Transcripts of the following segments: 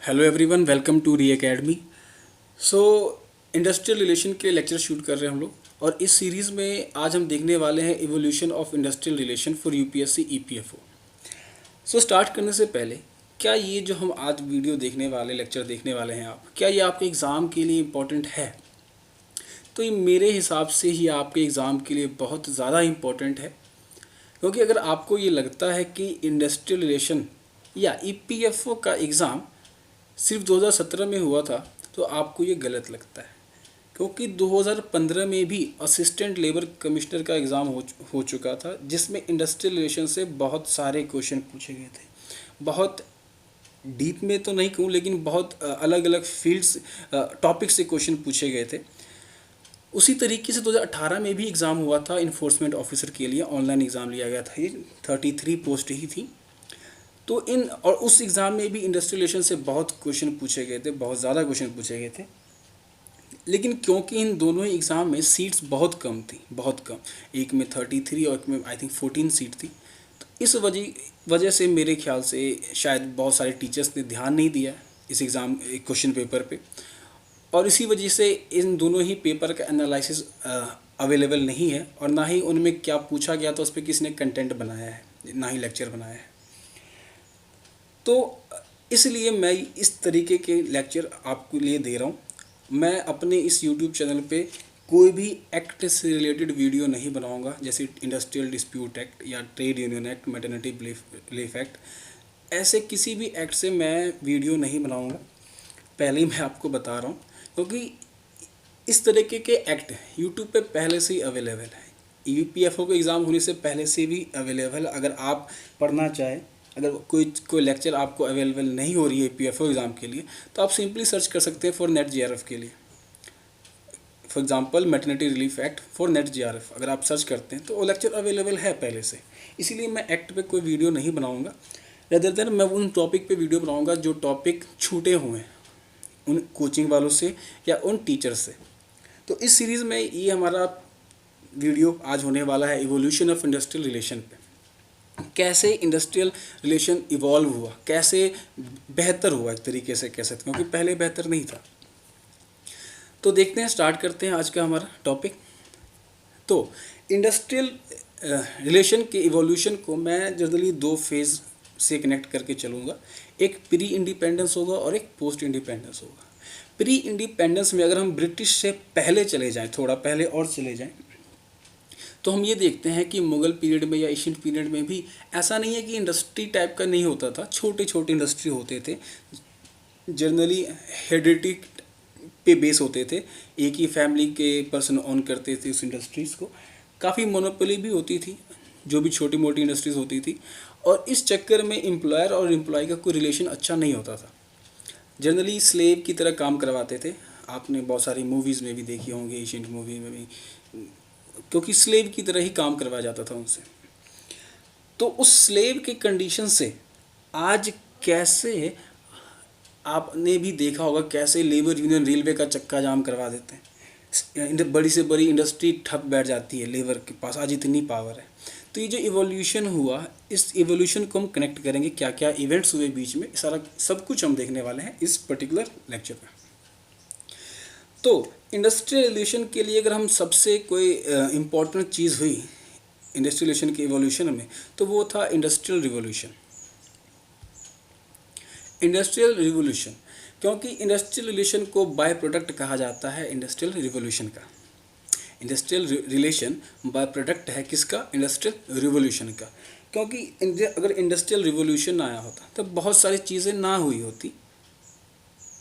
Hello everyone, welcome to re academy. So industrial relation के lecture shoot कर रहे हैं हम लोग, और इस सीरीज़ में आज हम देखने वाले हैं evolution of industrial relation for UPSC EPFO. So start करने से पहले, क्या ये जो हम आज वीडियो देखने वाले, लेक्चर देखने वाले हैं आप, क्या ये आपके एग्ज़ाम के लिए इम्पोर्टेंट है? तो ये मेरे हिसाब से ही आपके एग्ज़ाम के लिए बहुत ज़्यादा इम्पोर्टेंट है, क्योंकि अगर आपको ये लगता है कि इंडस्ट्रियल रिलेशन या ईपीएफओ का एग्ज़ाम सिर्फ 2017 में हुआ था, तो आपको ये गलत लगता है। क्योंकि 2015 में भी असिस्टेंट लेबर कमिश्नर का एग्ज़ाम हो चुका था, जिसमें इंडस्ट्रियल रिलेशन से बहुत सारे क्वेश्चन पूछे गए थे। बहुत डीप में तो नहीं कहूँ, लेकिन बहुत अलग अलग फील्ड्स, टॉपिक से क्वेश्चन पूछे गए थे। उसी तरीके से 2018 में भी एग्ज़ाम हुआ था इन्फोर्समेंट ऑफिसर के लिए, ऑनलाइन एग्ज़ाम लिया गया था। ये 33 पोस्ट ही थी। तो उस एग्ज़ाम में भी इंडस्ट्रियल रिलेशन से बहुत क्वेश्चन पूछे गए थे, बहुत ज़्यादा क्वेश्चन पूछे गए थे। लेकिन क्योंकि इन दोनों ही एग्ज़ाम में सीट्स बहुत कम थी, बहुत कम, एक में 33 और एक में आई थिंक 14 सीट थी, तो इस वजह से मेरे ख्याल से शायद बहुत सारे टीचर्स ने ध्यान नहीं दिया इस एग्ज़ाम क्वेश्चन पेपर पे, और इसी वजह से इन दोनों ही पेपर का एनालिसिस अवेलेबल नहीं है, और ना ही उनमें क्या पूछा गया था उस पर किसने कंटेंट बनाया है, ना ही लेक्चर बनाया है। तो इसलिए मैं इस तरीके के लेक्चर आपके लिए दे रहा हूँ। मैं अपने इस यूट्यूब चैनल पे कोई भी एक्ट से रिलेटेड वीडियो नहीं बनाऊँगा, जैसे इंडस्ट्रियल डिस्प्यूट एक्ट या trade union act, maternity leave act, ऐसे किसी भी एक्ट से मैं वीडियो नहीं बनाऊँगा। पहले ही मैं आपको बता रहा हूँ, क्योंकि इस तरीके के एक्ट यूट्यूब पे पहले से ही अवेलेबल है। यूपीएफओ का एग्ज़ाम होने से पहले से भी अवेलेबल। अगर आप पढ़ना चाहें, अगर कोई लेक्चर आपको अवेलेबल नहीं हो रही है पीएफओ एग्ज़ाम के लिए, तो आप सिंपली सर्च कर सकते हैं फॉर नेट जीआरएफ के लिए। For example maternity relief act for net GRF, अगर आप सर्च करते हैं तो वो लेक्चर अवेलेबल है पहले से। इसीलिए मैं एक्ट पे कोई वीडियो नहीं बनाऊंगा, रदर देन मैं उन टॉपिक पे वीडियो बनाऊंगा जो टॉपिक छूटे हुए हैं उन कोचिंग वालों से या उन टीचर से। तो इस सीरीज़ में ये हमारा वीडियो आज होने वाला है इवोल्यूशन ऑफ इंडस्ट्रियल रिलेशन पे। कैसे इंडस्ट्रियल रिलेशन इवॉल्व हुआ, कैसे बेहतर हुआ एक तरीके से कह सकते हैं, क्योंकि पहले बेहतर नहीं था। तो देखते हैं, स्टार्ट करते हैं आज का हमारा टॉपिक। तो इंडस्ट्रियल रिलेशन के इवोल्यूशन को मैं जनरली दो फेज़ से कनेक्ट करके चलूँगा। एक प्री इंडिपेंडेंस होगा और एक पोस्ट इंडिपेंडेंस होगा। प्री इंडिपेंडेंस में अगर हम ब्रिटिश से पहले चले जाएं, थोड़ा पहले और चले जाएं, तो हम ये देखते हैं कि मुग़ल पीरियड में या एशियन पीरियड में भी ऐसा नहीं है कि इंडस्ट्री टाइप का नहीं होता था। छोटे छोटे इंडस्ट्री होते थे, जनरली हेरिडिटी पे बेस होते थे, एक ही फैमिली के पर्सन ऑन करते थे उस इंडस्ट्रीज़ को। काफ़ी मोनोपोली भी होती थी, जो भी छोटी मोटी इंडस्ट्रीज़ होती थी, और इस चक्कर में एम्प्लॉयर और एम्प्लॉय का कोई रिलेशन अच्छा नहीं होता था। जनरली स्लेव की तरह काम करवाते थे। आपने बहुत सारी मूवीज़ में भी देखी होंगी, एशियन मूवी में भी, क्योंकि स्लेव की तरह ही काम करवाया जाता था उनसे। तो उस स्लेव के कंडीशन से आज कैसे, आपने भी देखा होगा कैसे लेबर यूनियन रेलवे का चक्का जाम करवा देते हैं, बड़ी से बड़ी इंडस्ट्री ठप बैठ जाती है, लेबर के पास आज इतनी पावर है। तो ये जो इवोल्यूशन हुआ, इस इवोल्यूशन को हम कनेक्ट करेंगे, क्या क्या इवेंट्स हुए बीच में, सारा सब कुछ हम देखने वाले हैं इस पर्टिकुलर लेक्चर में। तो इंडस्ट्रियल रिलेशन के लिए अगर हम सबसे कोई इम्पोर्टेंट चीज़ हुई इंडस्ट्रियल रिलेशन के इवोल्यूशन में, तो वो था इंडस्ट्रियल रिवोल्यूशन। इंडस्ट्रियल रिवोल्यूशन, क्योंकि इंडस्ट्रियल रिलेशन को बाय प्रोडक्ट कहा जाता है इंडस्ट्रियल रिवोल्यूशन का। इंडस्ट्रियल रिलेशन बाय प्रोडक्ट है किसका? इंडस्ट्रियल रिवोल्यूशन का। क्योंकि अगर इंडस्ट्रियल रिवोल्यूशन आया होता तब बहुत सारी चीज़ें ना हुई होती।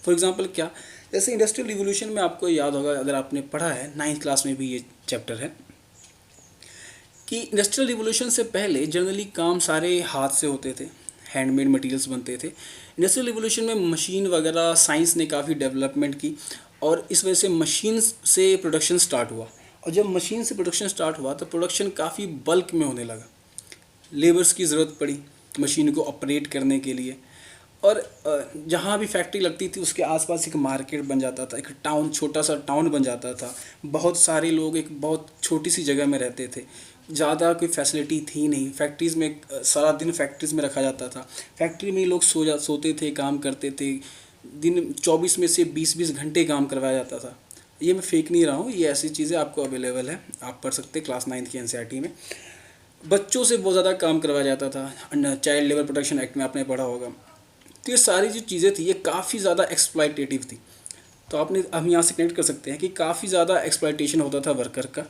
फॉर एग्जांपल क्या, जैसे इंडस्ट्रियल रिवोल्यूशन में आपको याद होगा, अगर आपने पढ़ा है 9th क्लास में भी ये चैप्टर है, कि इंडस्ट्रियल रिवोल्यूशन से पहले जनरली काम सारे हाथ से होते थे, हैंडमेड मटेरियल्स बनते थे। इंडस्ट्रियल रिवोल्यूशन में मशीन वगैरह, साइंस ने काफ़ी डेवलपमेंट की, और इस वजह से मशीन से प्रोडक्शन स्टार्ट हुआ। और जब मशीन से प्रोडक्शन स्टार्ट हुआ तो प्रोडक्शन काफ़ी बल्क में होने लगा। लेबर्स की ज़रूरत पड़ी मशीन को ऑपरेट करने के लिए, और जहाँ भी फैक्ट्री लगती थी उसके आसपास एक मार्केट बन जाता था, एक टाउन, छोटा सा टाउन बन जाता था। बहुत सारे लोग एक बहुत छोटी सी जगह में रहते थे, ज़्यादा कोई फैसिलिटी थी नहीं। फैक्ट्रीज़ में सारा दिन फैक्ट्रीज़ में रखा जाता था, फैक्ट्री में ही लोग सोते थे, काम करते थे, दिन 24 में से 20-20 घंटे काम करवाया जाता था। ये मैं फेक नहीं रहा हूँ, ये ऐसी चीज़ें आपको अवेलेबल है, आप पढ़ सकते हैं क्लास 9 की एनसीईआरटी में। बच्चों से बहुत ज़्यादा काम करवाया जाता था, चाइल्ड लेबर प्रोटेक्शन एक्ट में आपने पढ़ा होगा। तो ये सारी जो चीज़ें थी ये काफ़ी ज़्यादा एक्सप्लॉयटेटिव थी। तो आपने हम यहाँ से कनेक्ट कर सकते हैं कि काफ़ी ज़्यादा एक्सप्लॉयटेशन होता था वर्कर का।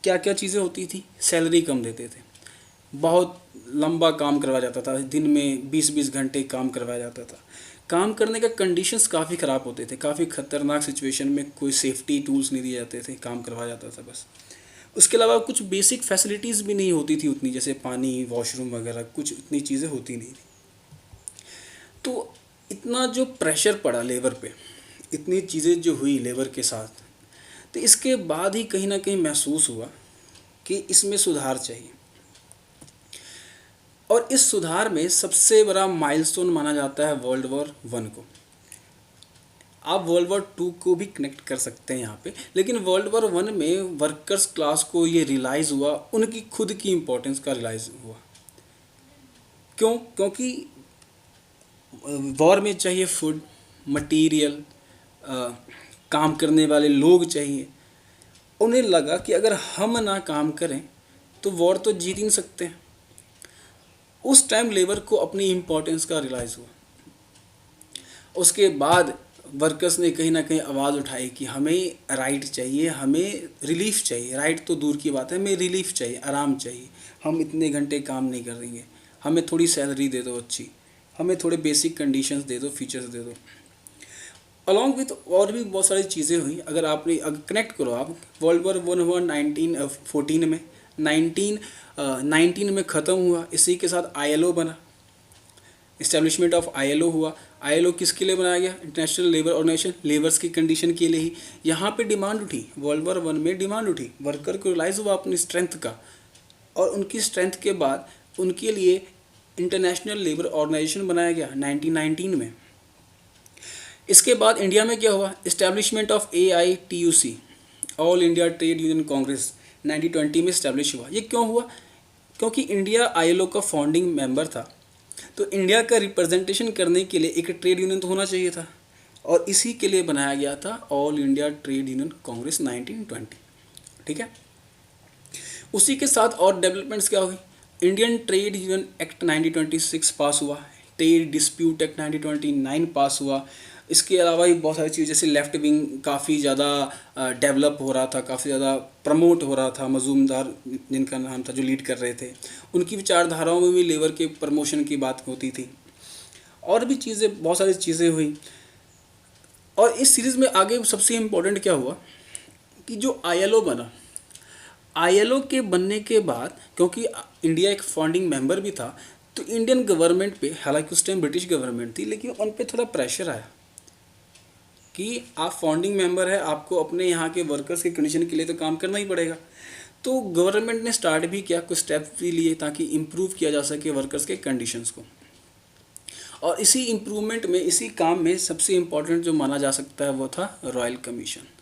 क्या क्या चीज़ें होती थी, सैलरी कम देते थे, बहुत लंबा काम करवाया जाता था, दिन में 20-20 घंटे काम करवाया जाता था। काम करने का कंडीशंस काफ़ी ख़राब होते थे, काफ़ी ख़तरनाक सिचुएशन में कोई सेफ्टी टूल्स नहीं दिए जाते थे, काम करवाया जाता था बस। उसके अलावा कुछ बेसिक फैसिलिटीज़ भी नहीं होती थी उतनी, जैसे पानी, वॉशरूम वगैरह, कुछ इतनी चीज़ें होती नहीं थी। तो इतना जो प्रेशर पड़ा लेबर पे, इतनी चीज़ें जो हुई लेबर के साथ, तो इसके बाद ही कहीं ना कहीं महसूस हुआ कि इसमें सुधार चाहिए। और इस सुधार में सबसे बड़ा माइलस्टोन माना जाता है वर्ल्ड वॉर 1 को। आप वर्ल्ड वॉर 2 को भी कनेक्ट कर सकते हैं यहाँ पे, लेकिन वर्ल्ड वॉर 1 में वर्कर्स क्लास को ये रियलाइज़ हुआ, उनकी खुद की इम्पोर्टेंस का रियलाइज़ हुआ। क्यों? क्योंकि वॉर में चाहिए फूड, मटेरियल, काम करने वाले लोग चाहिए। उन्हें लगा कि अगर हम ना काम करें तो वॉर तो जीत ही नहीं सकते। उस टाइम लेबर को अपनी इम्पोर्टेंस का रियलाइज़ हुआ। उसके बाद वर्कर्स ने कहीं ना कहीं आवाज़ उठाई कि हमें राइट चाहिए, हमें रिलीफ चाहिए। राइट तो दूर की बात है, हमें रिलीफ चाहिए, आराम चाहिए। हम इतने घंटे काम नहीं करेंगे, हमें थोड़ी सैलरी दे दो अच्छी, हमें थोड़े बेसिक कंडीशंस दे दो, फीचर्स दे दो। अलॉन्ग विथ और भी बहुत सारी चीज़ें हुई। अगर आपने कनेक्ट करो, आप वर्ल्ड वॉर 1 हुआ 1914 में, 1919 में ख़त्म हुआ। इसी के साथ ILO बना, इस्टेब्लिशमेंट ऑफ ILO हुआ। ILO किसके लिए बनाया गया? इंटरनेशनल लेबर ऑर्गेनाइजेशन, लेबर्स की कंडीशन के लिए ही। यहाँ पे डिमांड उठी, वर्ल्ड वॉर 1 में डिमांड उठी, वर्कर को रियलाइज़ हुआ अपनी स्ट्रेंथ का, और उनकी स्ट्रेंथ के बाद उनके लिए इंटरनेशनल लेबर ऑर्गेनाइजेशन बनाया गया 1919 में। इसके बाद इंडिया में क्या हुआ? Establishment of AITUC, all India trade union Congress, 1920 में इस्टेब्लिश हुआ। ये क्यों हुआ? क्योंकि इंडिया ILO का फाउंडिंग मेंबर था, तो इंडिया का रिप्रेजेंटेशन करने के लिए एक ट्रेड यूनियन तो होना चाहिए था, और इसी के लिए बनाया गया था all India trade union Congress 1920। ठीक है। उसी के साथ और डेवलपमेंट्स क्या हुई? इंडियन ट्रेड यूनियन एक्ट 1926 पास हुआ, ट्रेड डिस्प्यूट एक्ट 1929 पास हुआ। इसके अलावा भी बहुत सारी चीज़ें, जैसे लेफ़्ट विंग काफ़ी ज़्यादा डेवलप हो रहा था, काफ़ी ज़्यादा प्रमोट हो रहा था। मजूमदार जिनका नाम था, जो लीड कर रहे थे, उनकी विचारधाराओं में भी लेबर के प्रमोशन की बात होती थी। और भी चीज़ें, बहुत सारी चीज़ें हुई। और इस सीरीज़ में आगे सबसे इम्पोर्टेंट क्या हुआ कि जो ILO बना, ILO के बनने के बाद, क्योंकि इंडिया एक फाउंडिंग मेंबर भी था, तो इंडियन गवर्नमेंट पे, हालांकि उस टाइम ब्रिटिश गवर्नमेंट थी, लेकिन उन पे थोड़ा प्रेशर आया कि आप फाउंडिंग मेंबर है, आपको अपने यहाँ के वर्कर्स के कंडीशन के लिए तो काम करना ही पड़ेगा। तो गवर्नमेंट ने स्टार्ट भी किया, कुछ स्टेप भी लिए ताकि इम्प्रूव किया जा सके वर्कर्स के कंडीशंस को। और इसी इम्प्रूवमेंट में, इसी काम में सबसे इम्पोर्टेंट जो माना जा सकता है वो था royal commission.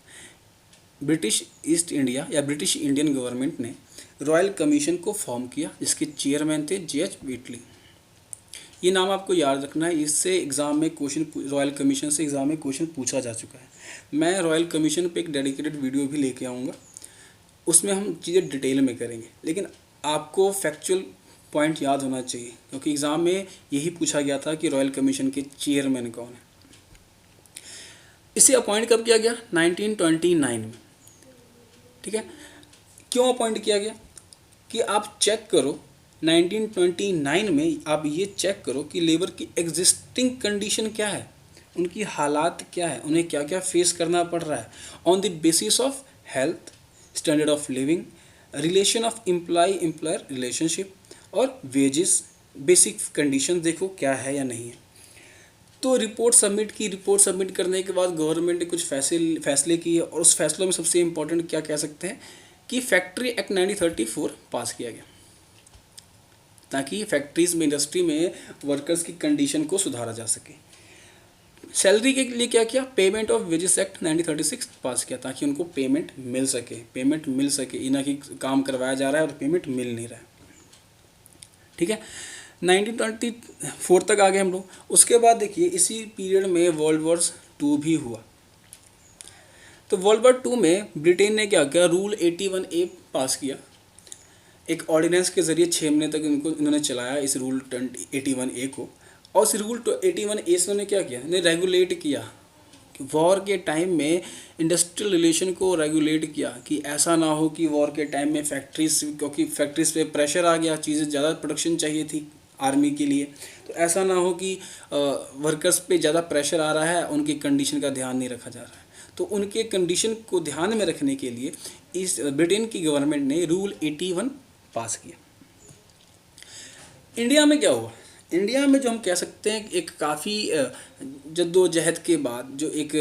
British east India या ब्रिटिश इंडियन गवर्नमेंट ने रॉयल कमीशन को फॉर्म किया, जिसके चेयरमैन थे JH व्हीटली। ये नाम आपको याद रखना है, इससे एग्ज़ाम में क्वेश्चन, रॉयल कमीशन से एग्ज़ाम में क्वेश्चन पूछा जा चुका है। मैं रॉयल कमीशन पे एक डेडिकेटेड वीडियो भी लेके आऊँगा, उसमें हम चीज़ें डिटेल में करेंगे। लेकिन आपको फैक्चुअल पॉइंट याद होना चाहिए, क्योंकि एग्ज़ाम में यही पूछा गया था कि रॉयल कमीशन के चेयरमैन कौन है। इसे अपॉइंट कब किया गया? 1929 में। ठीक है। क्यों अपॉइंट किया गया? कि आप चेक करो 1929 में, आप ये चेक करो कि लेबर की एग्जिस्टिंग कंडीशन क्या है, उनकी हालात क्या है, उन्हें क्या क्या फेस करना पड़ रहा है, on the basis of health, standard of living, relation of employ employer relationship, और वेजेस, बेसिक कंडीशन देखो क्या है या नहीं है। तो रिपोर्ट सबमिट की, रिपोर्ट सबमिट करने के बाद गवर्नमेंट ने कुछ फैसले किए, और उस फैसलों में सबसे इम्पोर्टेंट क्या कह सकते हैं कि फैक्ट्री एक्ट 1934 पास किया गया, ताकि फैक्ट्रीज में, इंडस्ट्री में वर्कर्स की कंडीशन को सुधारा जा सके। सैलरी के लिए क्या किया? पेमेंट ऑफ वेजेस एक्ट 1936 पास किया, ताकि उनको पेमेंट मिल सके, ना कि काम करवाया जा रहा है और पेमेंट मिल नहीं रहा है। ठीक है। 1924 तक आ गए हम लोग। उसके बाद देखिए इसी पीरियड में वर्ल्ड वॉर टू भी हुआ। तो वर्ल्ड वॉर टू में ब्रिटेन ने क्या किया, रूल 81A पास किया। एक ऑर्डिनेंस के ज़रिए 6 महीने तक इन्होंने चलाया इस रूल 81A को। और इस रूल 81A से उन्होंने क्या किया, इन्हें रेगुलेट किया कि वॉर के टाइम में इंडस्ट्रियल रिलेशन को रेगुलेट किया कि ऐसा ना हो कि वॉर के टाइम में फैक्ट्रीज, क्योंकि फैक्ट्रीज पे प्रेशर आ गया, चीज़ें ज़्यादा प्रोडक्शन चाहिए थी आर्मी के लिए, तो ऐसा ना हो कि वर्कर्स पे ज़्यादा प्रेशर आ रहा है, उनकी कंडीशन का ध्यान नहीं रखा जा रहा है। तो उनके कंडीशन को ध्यान में रखने के लिए इस ब्रिटेन की गवर्नमेंट ने रूल 81 पास किया। इंडिया में क्या हुआ, इंडिया में जो हम कह सकते हैं एक काफ़ी जद्दोजहद के बाद जो एक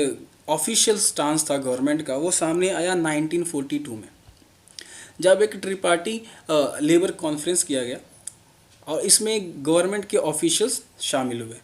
ऑफिशियल स्टांस था गवर्नमेंट का, वो सामने आया 1942 में, जब एक त्रिपाठी लेबर कॉन्फ्रेंस किया गया और इसमें गवर्नमेंट के ऑफिशियल्स शामिल हुए।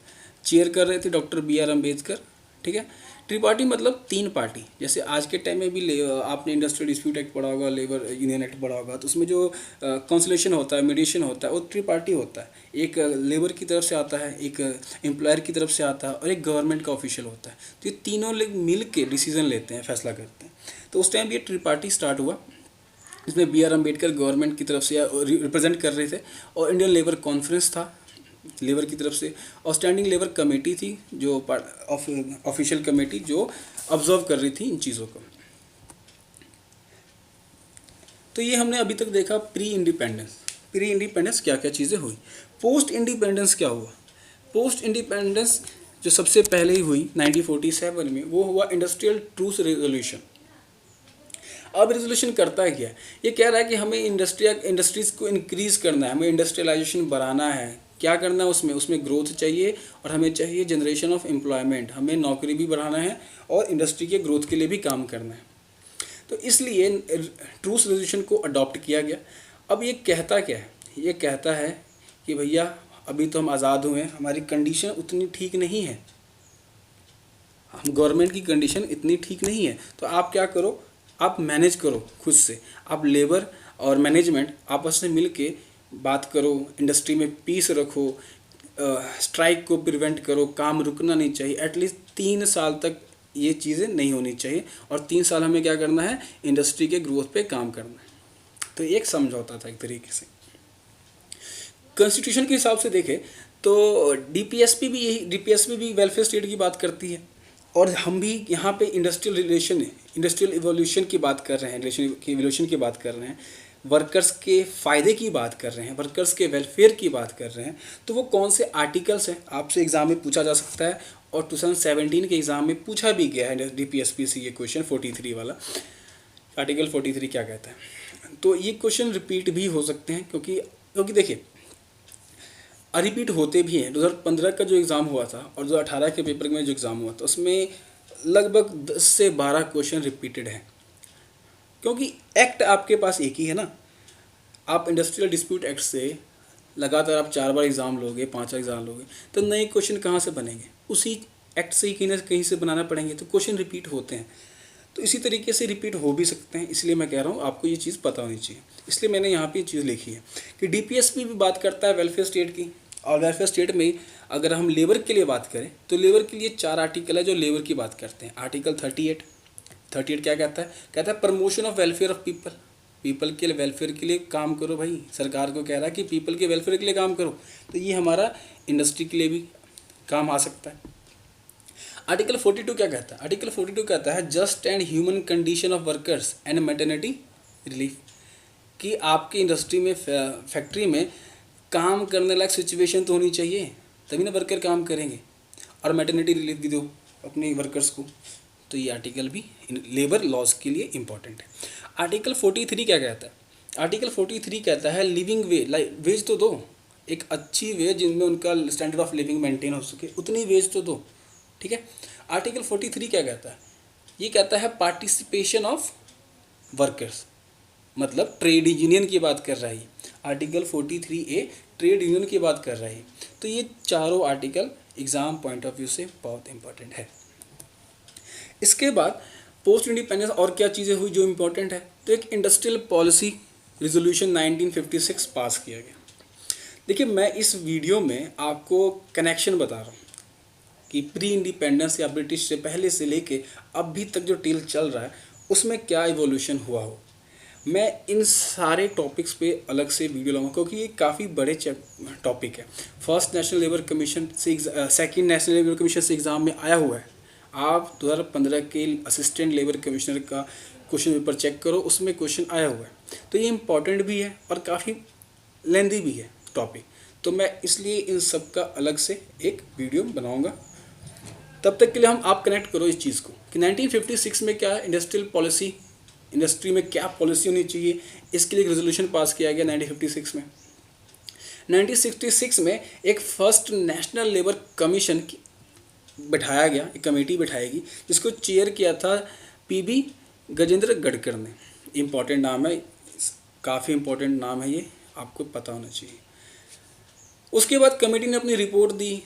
चेयर कर रहे थे डॉक्टर BR अम्बेडकर, ठीक है। त्रिपाठी मतलब 3 पार्टी, जैसे आज के टाइम में भी आपने इंडस्ट्रियल डिस्प्यूट एक्ट पढ़ा होगा, लेबर यूनियन एक्ट पढ़ा होगा, तो उसमें जो कंसोलिडेशन होता है, मीडिएशन होता है, वो त्रिपाठी होता है। एक लेबर की तरफ से आता है, एक एम्प्लॉयर की तरफ से आता है और एक गवर्नमेंट का ऑफिशियल होता है। तो ये तीनों लोग मिल के डिसीजन लेते हैं, फैसला करते हैं। तो उस टाइम ये त्रिपाठी स्टार्ट हुआ, इसमें BR अम्बेडकर गवर्नमेंट की तरफ से रिप्रेजेंट कर रहे थे और इंडियन लेबर कॉन्फ्रेंस था लेबर की तरफ से, और स्टैंडिंग लेबर कमेटी थी जो ऑफिशियल कमेटी जो ऑब्जर्व कर रही थी इन चीज़ों को। तो ये हमने अभी तक देखा प्री इंडिपेंडेंस क्या क्या चीज़ें हुई। पोस्ट इंडिपेंडेंस क्या हुआ, पोस्ट इंडिपेंडेंस जो सबसे पहले ही हुई 1947 में, वो हुआ इंडस्ट्रियल ट्रूथ रेजोल्यूशन। अब रेजोल्यूशन करता है क्या, ये कह रहा है कि हमें इंडस्ट्रीज़ को इंक्रीज़ करना है, हमें इंडस्ट्रियलाइजेशन बढ़ाना है। क्या करना है उसमें ग्रोथ चाहिए और हमें चाहिए जनरेशन ऑफ एम्प्लॉयमेंट, हमें नौकरी भी बढ़ाना है और इंडस्ट्री के ग्रोथ के लिए भी काम करना है। तो इसलिए ट्रूथ रेजोल्यूशन को अडॉप्ट किया गया। अब ये कहता क्या है, ये कहता है कि भैया अभी तो हम आज़ाद हुए हैं, हमारी कंडीशन उतनी ठीक नहीं है, हम गवर्नमेंट की कंडीशन इतनी ठीक नहीं है, तो आप क्या करो, आप मैनेज करो खुद से, आप लेबर और मैनेजमेंट आपस में मिल के बात करो, इंडस्ट्री में पीस रखो, स्ट्राइक को प्रिवेंट करो, काम रुकना नहीं चाहिए, एटलीस्ट 3 साल तक ये चीज़ें नहीं होनी चाहिए और 3 साल हमें क्या करना है, इंडस्ट्री के ग्रोथ पे काम करना है। तो एक समझौता था एक तरीके से। कॉन्स्टिट्यूशन के हिसाब से देखें तो DPSP भी वेलफेयर स्टेट की बात करती है और हम भी यहाँ पे इंडस्ट्रियल इवोल्यूशन की बात कर रहे हैं, इवोल्यूशन की बात कर रहे हैं, वर्कर्स के फ़ायदे की बात कर रहे हैं, वर्कर्स के वेलफेयर की बात कर रहे हैं। तो वो कौन से आर्टिकल्स हैं, आपसे एग्ज़ाम में पूछा जा सकता है और 2017 के एग्ज़ाम में पूछा भी गया है DPSP से ये क्वेश्चन 43 वाला, आर्टिकल 43 क्या कहता है। तो ये क्वेश्चन रिपीट भी हो सकते हैं क्योंकि देखिए रिपीट होते भी हैं। 2015 का जो एग्ज़ाम हुआ था और 2018 के पेपर में जो एग्ज़ाम हुआ था उसमें लगभग 10 से 12 क्वेश्चन रिपीटेड हैं, क्योंकि एक्ट आपके पास एक ही है ना। आप इंडस्ट्रियल डिस्प्यूट एक्ट से लगातार आप 4 बार एग्ज़ाम लोगे, 5 बार एग्ज़ाम लोगे, तो नए क्वेश्चन कहाँ से बनेंगे, उसी एक्ट से ही कहीं ना कहीं से बनाना पड़ेंगे, तो क्वेश्चन रिपीट होते हैं। तो इसी तरीके से रिपीट हो भी सकते हैं, इसलिए मैं कह रहा हूँ आपको ये चीज़ पता होनी चाहिए, इसलिए मैंने यहाँ पे ये चीज़ लिखी है कि DPSP भी बात करता है वेलफेयर स्टेट की। और वेलफेयर स्टेट में अगर हम लेबर के लिए बात करें तो लेबर के लिए 4 आर्टिकल है जो लेबर की बात करते हैं। आर्टिकल 38 क्या कहता है promotion of welfare of people के वेलफेयर के लिए काम करो भाई, सरकार को कह रहा है कि पीपल के वेलफेयर के लिए काम करो, तो ये हमारा इंडस्ट्री के लिए भी काम आ सकता है। आर्टिकल 42 क्या कहता है, आर्टिकल 42 कहता है just and human condition of workers and maternity relief, कि आपकी इंडस्ट्री में फैक्ट्री में काम करने लायक सिचुएशन तो होनी चाहिए, तभी ना वर्कर काम करेंगे, और मैटरनिटी रिलीफ भी दो अपने वर्कर्स को। तो ये आर्टिकल भी लेबर लॉज के लिए इम्पॉर्टेंट है। आर्टिकल 43 क्या कहता है, आर्टिकल 43 कहता है लिविंग वेज तो दो, एक अच्छी वेज जिनमें उनका स्टैंडर्ड ऑफ लिविंग मेंटेन हो सके, उतनी वेज तो दो, ठीक है। आर्टिकल 43 क्या कहता है, ये कहता है पार्टिसिपेशन ऑफ वर्कर्स, मतलब ट्रेड यूनियन की बात कर रहा है। आर्टिकल 43A ट्रेड यूनियन की बात कर रहा है। तो ये चारों article exam point of view से बहुत इंपॉर्टेंट है। इसके बाद पोस्ट इंडिपेंडेंस और क्या चीज़ें हुई जो इम्पोर्टेंट है, तो एक इंडस्ट्रियल पॉलिसी रिजोल्यूशन 1956 पास किया गया। देखिए, मैं इस वीडियो में आपको कनेक्शन बता रहा हूँ कि प्री इंडिपेंडेंस या ब्रिटिश से पहले से लेके अभी तक जो टेल चल रहा है उसमें क्या इवोल्यूशन हुआ हो। मैं इन सारे टॉपिक्स पे अलग से वीडियो लाऊंगा क्योंकि ये काफ़ी बड़े टॉपिक है। फर्स्ट नेशनल लेबर कमीशन से सेकंड नेशनल लेबर कमीशन से एग्ज़ाम में आया हुआ है। आप 2015 के असिस्टेंट लेबर कमिश्नर का क्वेश्चन पेपर चेक करो, उसमें क्वेश्चन आया हुआ है। तो ये इम्पॉर्टेंट भी है और काफ़ी लेंदी भी है टॉपिक, तो मैं इसलिए इन सब का अलग से एक वीडियो बनाऊंगा। तब तक के लिए आप कनेक्ट करो इस चीज़ को कि 1956 में क्या इंडस्ट्रियल पॉलिसी, इंडस्ट्री में क्या पॉलिसी होनी चाहिए, इसके लिए एक रेजोल्यूशन पास किया गया 1956 में। 1966 में एक फर्स्ट नेशनल लेबर कमीशन बैठाया गया, एक कमेटी बैठाएगी जिसको चेयर किया था पीबी गजेंद्र गडकर ने। इम्पॉर्टेंट नाम है, काफ़ी इम्पोर्टेंट नाम है, ये आपको पता होना चाहिए। उसके बाद कमेटी ने अपनी रिपोर्ट दी।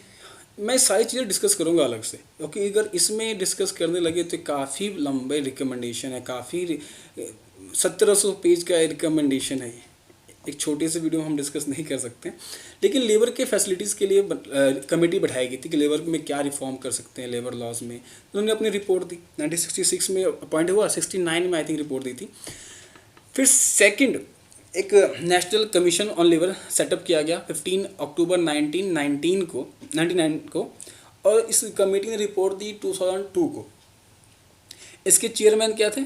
मैं सारी चीज़ें डिस्कस करूंगा अलग से क्योंकि अगर इसमें डिस्कस करने लगे तो काफ़ी लंबे रिकमेंडेशन है, काफ़ी 1700 पेज का रिकमेंडेशन है। एक छोटे से वीडियो में हम डिस्कस नहीं कर सकते, लेकिन लेबर के फैसिलिटीज़ के लिए कमेटी बैठाई गई थी कि लेबर में क्या रिफॉर्म कर सकते हैं लेबर लॉज में। उन्होंने अपनी रिपोर्ट दी, 1966 में अपॉइंट हुआ, 69 में आई थिंक रिपोर्ट दी थी। फिर सेकंड एक national commission on labour setup किया गया 15 अक्टूबर 1999 को, और इस कमेटी ने रिपोर्ट दी 2002 को। इसके चेयरमैन क्या थे?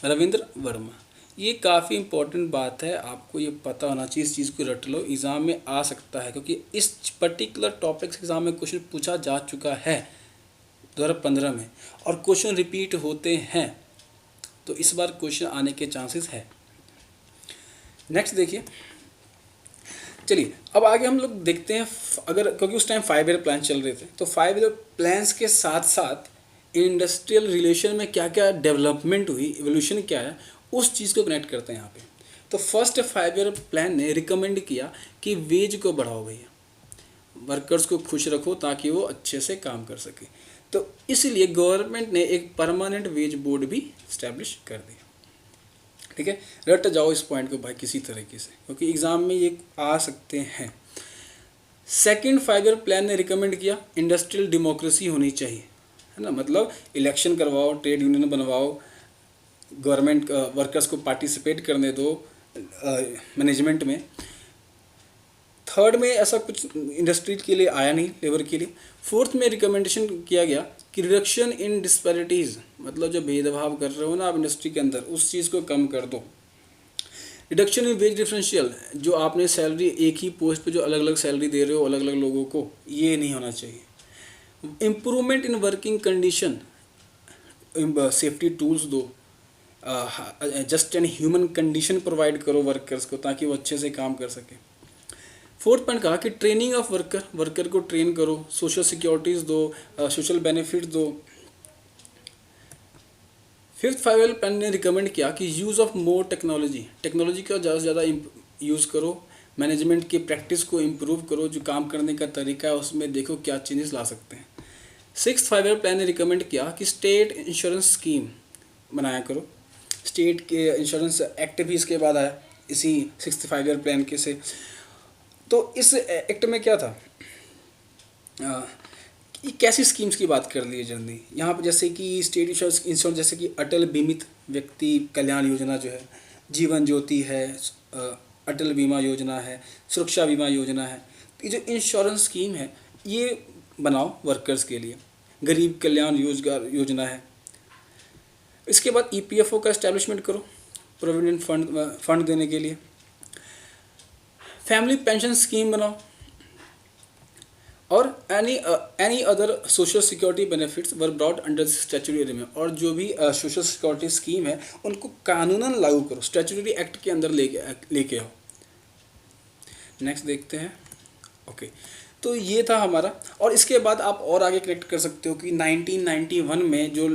रविंद्र वर्मा। ये काफ़ी इम्पोर्टेंट बात है, आपको ये पता होना चाहिए, इस चीज़ को रट लो, एग्ज़ाम में आ सकता है क्योंकि इस पर्टिकुलर टॉपिक से एग्ज़ाम में क्वेश्चन पूछा जा चुका है 2015 में और क्वेश्चन रिपीट होते हैं, तो इस बार क्वेश्चन आने के चांसेस है। नेक्स्ट देखिए, चलिए अब आगे हम लोग देखते हैं। अगर क्योंकि उस टाइम 5 ईयर प्लान चल रहे थे, तो 5 ईयर प्लान्स के साथ साथ इंडस्ट्रियल रिलेशन में क्या क्या डेवलपमेंट हुई, एवोल्यूशन क्या है, उस चीज़ को कनेक्ट करते हैं यहाँ पे। तो फर्स्ट 5 ईयर प्लान ने रिकमेंड किया कि वेज को बढ़ाओ भैया, वर्कर्स को खुश रखो ताकि वो अच्छे से काम कर सके। तो इसलिए गवर्नमेंट ने एक परमानेंट वेज बोर्ड भी इस्टेब्लिश कर दिया। ठीक है, रट जाओ इस पॉइंट को भाई किसी तरीके से, क्योंकि एग्ज़ाम में ये आ सकते हैं। सेकंड 5 ईयर प्लान ने रिकमेंड किया इंडस्ट्रियल डेमोक्रेसी होनी चाहिए, है ना, मतलब इलेक्शन करवाओ, ट्रेड यूनियन बनवाओ, गवर्नमेंट वर्कर्स को पार्टिसिपेट करने दो मैनेजमेंट में। थर्ड में ऐसा कुछ इंडस्ट्री के लिए आया नहीं, लेबर के लिए। फोर्थ में रिकमेंडेशन किया गया कि रिडक्शन इन डिस्पैरिटीज़, मतलब जो भेदभाव कर रहे हो ना आप इंडस्ट्री के अंदर, उस चीज़ को कम कर दो। रिडक्शन इन वेज डिफरेंशियल, जो आपने सैलरी एक ही पोस्ट पे जो अलग अलग सैलरी दे रहे हो अलग अलग लोगों को, ये नहीं होना चाहिए। Improvement in working condition, safety tools दो, just and human condition provide करो वर्कर्स को ताकि वो अच्छे से काम कर सके। फोर्थ पॉइंट कहा कि ट्रेनिंग ऑफ वर्कर को ट्रेन करो, सोशल सिक्योरिटीज़ दो, सोशल बेनिफिट दो। फिफ्थ 5 ईयर प्लान ने रिकमेंड किया कि यूज़ ऑफ मोर टेक्नोलॉजी का ज़्यादा से ज़्यादा यूज़ करो, मैनेजमेंट की प्रैक्टिस को इम्प्रूव करो, जो काम करने का तरीका है उसमें देखो क्या चेंजेस ला सकते हैं। सिक्स्थ 5 ईयर प्लान ने रिकमेंड किया कि स्टेट इंश्योरेंस स्कीम बनाया करो। स्टेट के इंश्योरेंस एक्ट भी इसके बाद आया इसी सिक्स्थ 5 ईयर प्लान के से। तो इस एक्ट में क्या था, कैसी स्कीम्स की बात कर ली है जल्दी यहाँ पर, जैसे कि स्टेट इंश्योरेंस, जैसे कि अटल बीमित व्यक्ति कल्याण योजना जो है, जीवन ज्योति है, अटल बीमा योजना है, सुरक्षा बीमा योजना है। ये जो इंश्योरेंस स्कीम है ये बनाओ वर्कर्स के लिए। गरीब कल्याण योजना है। इसके बाद ईपीएफओ का एस्टेब्लिशमेंट करो, प्रोविडेंट फंड देने के लिए। फैमिली पेंशन स्कीम बनाओ और any other social security benefits were brought under statutory agreement, और जो भी सोशल सिक्योरिटी स्कीम है उनको कानूनन लागू करो, स्टैट्यूटरी एक्ट के अंदर लेके आओ। नेक्स्ट देखते हैं। ओके, तो ये था हमारा। और इसके बाद आप और आगे कनेक्ट कर सकते हो कि 1991 में जो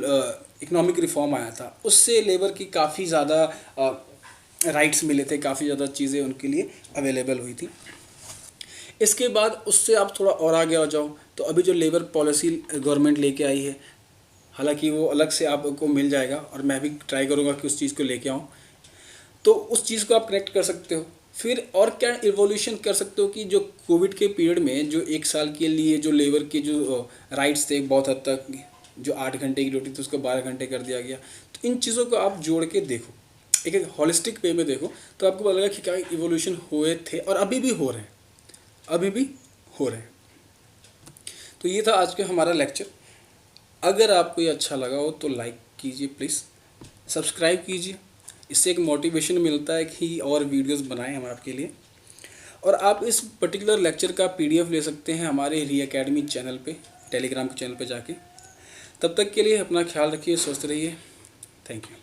इकोनॉमिक रिफॉर्म आया था उससे लेबर की काफ़ी ज़्यादा राइट्स मिले थे, काफ़ी ज़्यादा चीज़ें उनके लिए अवेलेबल हुई थी। इसके बाद उससे आप थोड़ा और आगे आ जाओ तो अभी जो लेबर पॉलिसी गवर्नमेंट लेके आई है, हालांकि वो अलग से आपको मिल जाएगा और मैं भी ट्राई करूँगा कि उस चीज़ को लेके आऊँ, तो उस चीज़ को आप कनेक्ट कर सकते हो। फिर और क्या इवोल्यूशन कर सकते हो कि जो कोविड के पीरियड में जो 1 साल के लिए जो लेबर के जो राइट्स थे बहुत हद तक, जो 8 घंटे की ड्यूटी थी उसको 12 घंटे कर दिया गया। तो इन चीज़ों को आप जोड़ के देखो, एक एक हॉलिस्टिक वे में देखो, तो आपको पता लगेगा कि क्या इवोल्यूशन हुए थे और अभी भी हो रहे हैं, अभी भी हो रहे हैं। तो ये था आज का हमारा लेक्चर। अगर आपको ये अच्छा लगा हो तो लाइक कीजिए प्लीज़, सब्सक्राइब कीजिए, इससे एक मोटिवेशन मिलता है कि और वीडियोस बनाएं हम आपके लिए। और आप इस पर्टिकुलर लेक्चर का PDF ले सकते हैं हमारे री एकेडमी चैनल पे, टेलीग्राम के चैनल पे जाके। तब तक के लिए अपना ख्याल रखिए, स्वस्थ रहिए। Thank you.